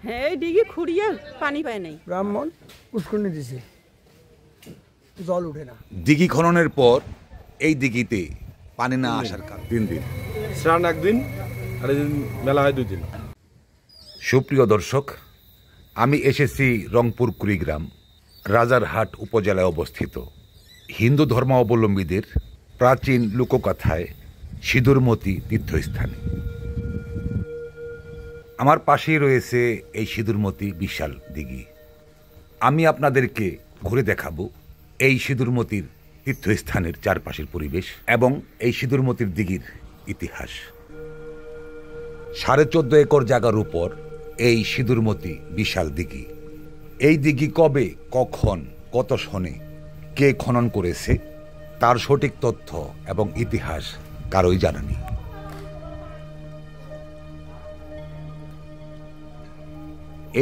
হ্যাঁ, এই দিঘি খুঁড়িয়ে পানি পায় নাই। ব্রাহ্মণ পুষ্করণী দিছে, জল উঠে না। দিঘি খননের পর এই দিঘিতে পানি না আসার কারণ 3 দিন, স্নান একদিন আর মেলা হয় 2 দিন। সুপ্রিয় দর্শক, আমি এসেছি রংপুর কুড়িগ্রাম রাজারহাট উপজেলায় অবস্থিত হিন্দু ধর্মাবলম্বীদের প্রাচীন লোককথায় সিঁদুরমতি তীর্থস্থানে। আমার পাশেই রয়েছে এই সিঁদুরমতি বিশাল দিঘি। আমি আপনাদেরকে ঘুরে দেখাবো এই সিঁদুরমতির তীর্থস্থানের চারপাশের পরিবেশ এবং এই সিঁদুরমতির দিঘির ইতিহাস। 14.5 একর জায়গার উপর এই সিঁদুরমতি বিশাল দিঘি। এই দিঘি কবে, কখন, কত সনে কে খনন করেছে তার সঠিক তথ্য এবং ইতিহাস কারোই জানা নেই।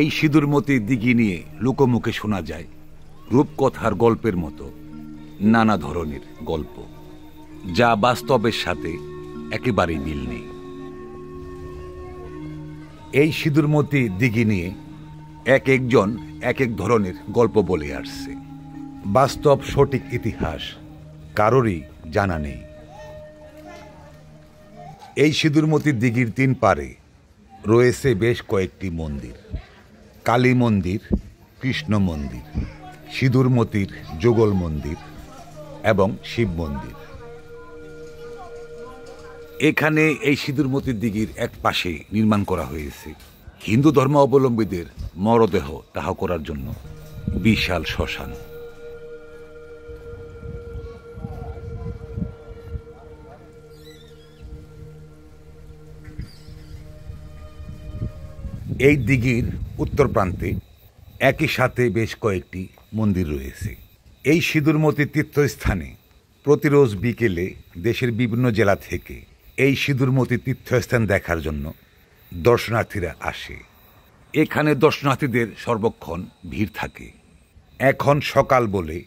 এই সিঁদুরমতি দিঘি নিয়ে লোকমুখে শোনা যায় রূপকথার গল্পের মতো নানা ধরনের গল্প, যা বাস্তবের সাথে একেবারেই মিল নেই। এই সিঁদুরমতি দিঘি নিয়ে এক একজন এক এক ধরনের গল্প বলে আসছে। বাস্তব সঠিক ইতিহাস কারোরই জানা নেই। এই সিঁদুরমতি দিঘির 3 পারে রয়েছে বেশ কয়েকটি মন্দির: কালী মন্দির, কৃষ্ণ মন্দির, সিঁদুরমতির যুগল মন্দির এবং শিব মন্দির। এখানে এই সিঁদুরমতির দিঘির এক পাশে নির্মাণ করা হয়েছে হিন্দু ধর্মাবলম্বীদের মরদেহ দাহ করার জন্য বিশাল শ্মশান। এই দিঘির উত্তর প্রান্তে একই সাথে বেশ কয়েকটি মন্দির রয়েছে। এই সিঁদুরমতি তীর্থস্থানে প্রতিরোজ বিকেলে দেশের বিভিন্ন জেলা থেকে এই সিঁদুরমতি তীর্থস্থান দেখার জন্য দর্শনার্থীরা আসে। এখানে দর্শনার্থীদের সর্বক্ষণ ভিড় থাকে। এখন সকাল বলে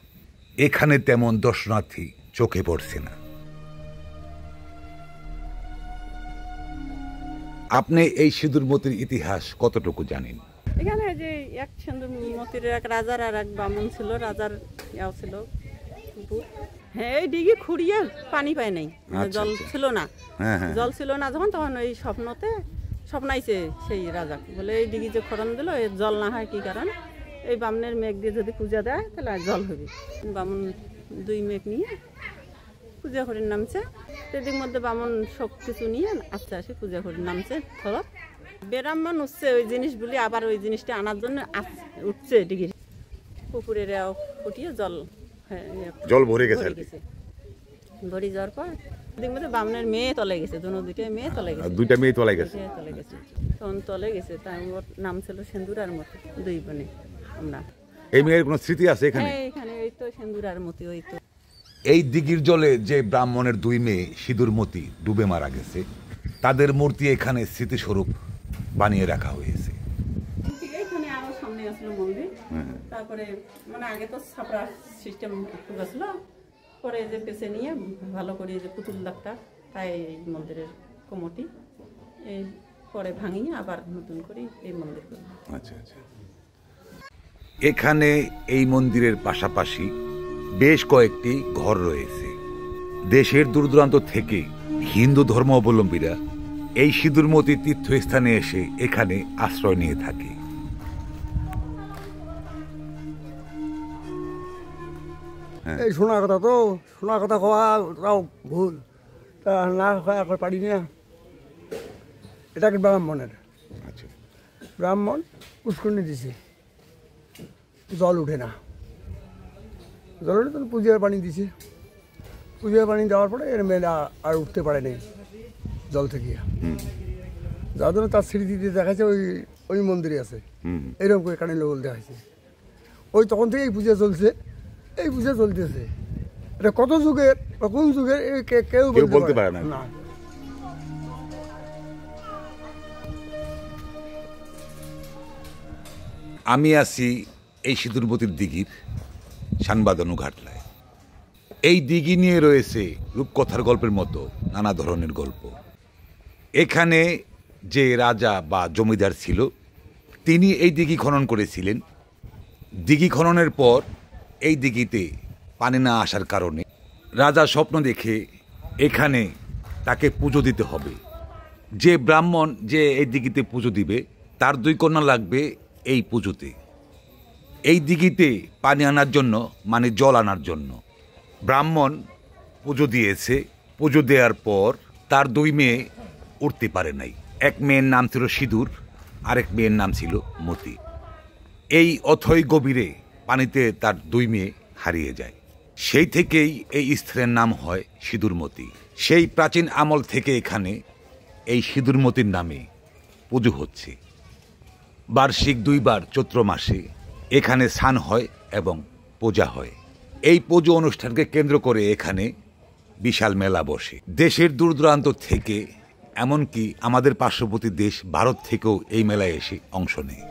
এখানে তেমন দর্শনার্থী চোখে পড়ছে না। আপনি এই সিঁদুরমতির ইতিহাস কতটুকু জানেন? এখানে যে এক সিঁদুরমতির এক রাজার আর এক ব্রাহ্মণ ছিল, রাজার ইয়াও ছিল। হ্যাঁ, এই দিঘি খুঁড়িয়ে পানি পায় নাই, জল ছিল না। জল ছিল না যখন, তখন ওই স্বপ্নাইছে সেই রাজা, বলে এই দিঘি যে খনন দিল, এর জল না হয় কি কারণ, এই বামনের মেঘ দিয়ে যদি পূজা দেয় তাহলে জল হবে। বামন 2 মেঘ নিয়ে পূজা করে নামছে। সেদিক মধ্যে বামন সব কিছু নিয়ে আস্তে আস্তে পূজা করে নামছে। ধরো ব্রাহ্মণ উঠছে ওই জিনিসগুলি, আবার ওই জিনিসটা আনার জন্য উঠছে দিঘির পুকুরের ফুটিয়ে জল ভরে গেছে। ভরে যাওয়ার পর এদিক মধ্যে বামনের মেয়ে তলে গেছে, 2টা মেয়ে তলে গেছে, 2টা মেয়ে তলে গেছে। তখন তলে গেছে, তাই ওর নাম ছিল সিঁদুরার মতি। 2 বোনে আমরা। এই মেয়ের কোনো স্মৃতি আছে এখানে? এখানে ওই তো সিঁদুরার মতি। ওই তো এই দিঘির জলে যে ব্রাহ্মণের 2 মেয়ে সিঁদুরমতি ডুবে মারা গেছে, তাদের মূর্তি এখানে স্মৃতিস্বরূপ বানিয়ে রাখা হয়েছে। এখানে আরো সামনে আসলো মন্দির। তারপরে মানে আগে তো ছাপড়া সিস্টেম ছিল, পরে যে পেছে নিয়ে ভালো করে যে পুতুল ডাক্তার, তাই এই মন্দিরের কমিটি এই পরে ভাঙিয়ে আবার নতুন করে এই মন্দির করল। আচ্ছা আচ্ছা। এখানে এই মন্দিরের পাশাপাশি বেশ কয়েকটি ঘর রয়েছে। দেশের দূর দূরান্ত থেকে হিন্দু ধর্মাবলম্বীরা এই সিঁদুরমতি তীর্থস্থানে এসে এখানে আশ্রয় নিয়ে থাকে। এই শোনা কথা তো, শোনা কথা তাও ভুল, তা না এখন পারি না। এটা কি ব্রাহ্মণের? আচ্ছা। ব্রাহ্মণ পুষ্করণী দিছে, জল উঠে না। জল উঠে তখন পূজার পানি দিছে। পূজার পানি দেওয়ার পরে এর মেয়েরা আর উঠতে পারে নাই জল থেকে। যার জন্য তার স্মৃতিতে দেখাচ্ছে ওই মন্দিরে আছে, এরকম করে কানে লোক দেখাচ্ছে। ওই তখন থেকে এই পূজা চলছে, এই পূজা চলতেছে। এটা কত যুগের বা কোন যুগের কেউ বলতে পারে না। আমি আছি এই সিঁদুরমতির দিঘির শানবাঁধানো ঘাটলায়। এই দিঘি নিয়ে রয়েছে রূপকথার গল্পের মতো নানা ধরনের গল্প। এখানে যে রাজা বা জমিদার ছিল, তিনি এই দিঘি খনন করেছিলেন। দিঘি খননের পর এই দিঘিতে পানি না আসার কারণে রাজা স্বপ্ন দেখে এখানে তাকে পুজো দিতে হবে। যে ব্রাহ্মণ যে এই দিঘিতে পুজো দিবে তার 2 কন্যা লাগবে এই পুজোতে। এই দিঘিতে পানি আনার জন্য, মানে জল আনার জন্য ব্রাহ্মণ পুজো দিয়েছে। পুজো দেওয়ার পর তার 2 মেয়ে উঠতে পারে নাই। এক মেয়ের নাম ছিল সিঁদুর, আরেক মেয়ের নাম ছিল মতি। এই অথই গভীরে পানিতে তার 2 মেয়ে হারিয়ে যায়। সেই থেকেই এই স্থানের নাম হয় সিঁদুরমতি। সেই প্রাচীন আমল থেকে এখানে এই সিঁদুরমতির নামে পুজো হচ্ছে। বার্ষিক 2 বার চৈত্র মাসে এখানে স্নান হয় এবং পূজা হয়। এই পুজো অনুষ্ঠানকে কেন্দ্র করে এখানে বিশাল মেলা বসে। দেশের দূর দূরান্ত থেকে, এমনকি আমাদের পার্শ্ববর্তী দেশ ভারত থেকেও এই মেলায় এসে অংশ নেয়।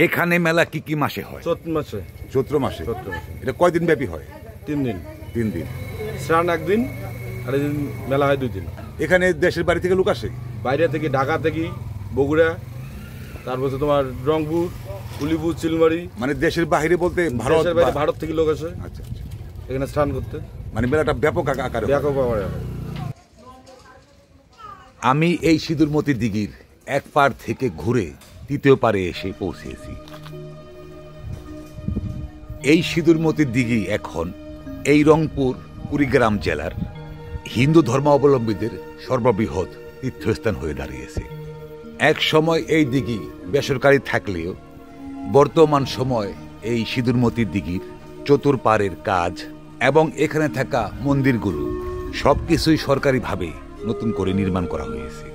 এখানে মেলা কি কি মাসে হয়? চৈত্র মাসে। চৈত্র মাসে। চৈত্র মাসে। এটা কয়দিন ব্যাপী হয়? 3 দিন। 3 দিন। শ্রাবণ 1 দিন আর এদিন মেলা হয় 2 দিন। এখানে দেশের বাড়ি থেকে লোক আসে? বাইরে থেকে, ঢাকা থেকে, বগুড়া, তারপর তোমার রংপুর, উলিপুর, চিলমারি। মানে দেশের বাইরে বলতে ভারত? দেশের বাইরে ভারত থেকে লোক আসে আচ্ছা আচ্ছা। এখানে স্নান করতে। মানে মেলাটা ব্যাপক আকারে হয়। ব্যাপক আকারে হয়। আমি এই সিঁদুরমতি দিঘির এক পার থেকে ঘুরে 3য় পারে এসে পৌঁছেছি। এই সিঁদুরমতি দিঘি এখন এই রংপুর কুড়িগ্রাম জেলার হিন্দু ধর্মাবলম্বীদের সর্ববৃহৎ তীর্থস্থান হয়ে দাঁড়িয়েছে। এক সময় এই দিঘি বেসরকারি থাকলেও বর্তমান সময় এই সিঁদুরমতি দিঘির চতুর্পাড়ের কাজ এবং এখানে থাকা মন্দিরগুলো সবকিছুই সরকারিভাবে নতুন করে নির্মাণ করা হয়েছে।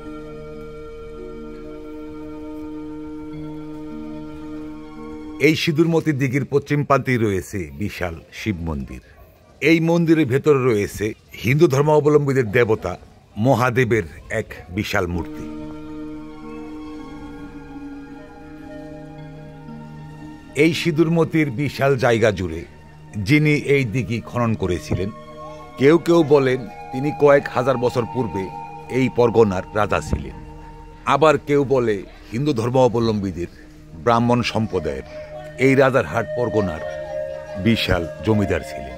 এই সিঁদুরমতি দিঘির পশ্চিম প্রান্তে রয়েছে বিশাল শিব মন্দির। এই মন্দিরের ভেতরে রয়েছে হিন্দু ধর্মাবলম্বীদের দেবতা মহাদেবের এক বিশাল মূর্তি। এই সিঁদুরমতির বিশাল জায়গা জুড়ে যিনি এই দিঘি খনন করেছিলেন, কেউ কেউ বলেন তিনি কয়েক হাজার বছর পূর্বে এই পরগনার রাজা ছিলেন। আবার কেউ বলে হিন্দু ধর্মাবলম্বীদের ব্রাহ্মণ সম্প্রদায়ের এই রাজারহাট পরগনার বিশাল জমিদার ছিলেন।